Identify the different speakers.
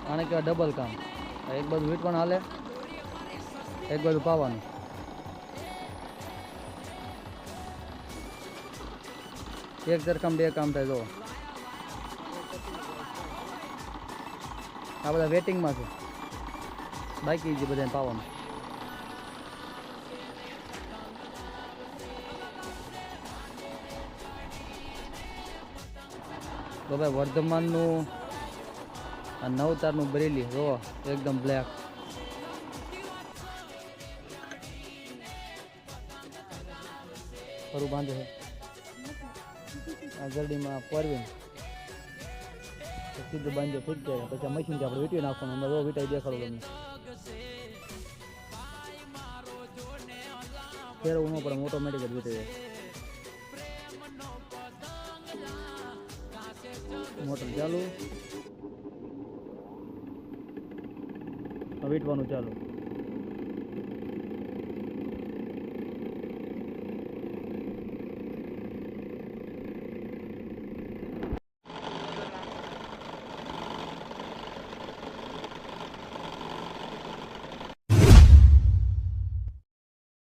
Speaker 1: આને કહેવાય ડબલ કામ. એક બાજુ વીટવાનું હાલે, એક બાજુ પાવાનું. એક સરખામ બે કામ થાય. જો આ બધા વેટિંગમાં છે, બાકી છે બધાને પાવાનું. તો ભાઈ વર્ધમાનનું આ નવતારનું બરેલી જો એકદમ બ્લેક. ખરું બાંધે છે આ ગરડીમાં પરવીને સીધું બાંધો ફીટ જાય. પછી મશીનથી આપણે વીટી નાખવાનું. અમે જો વીટાઈ દેખાડો તમને. ફેરવું ન પડે, ઓટોમેટિક જ વીટી જાય. મોટર ચાલુ, વીટવાનું ચાલુ.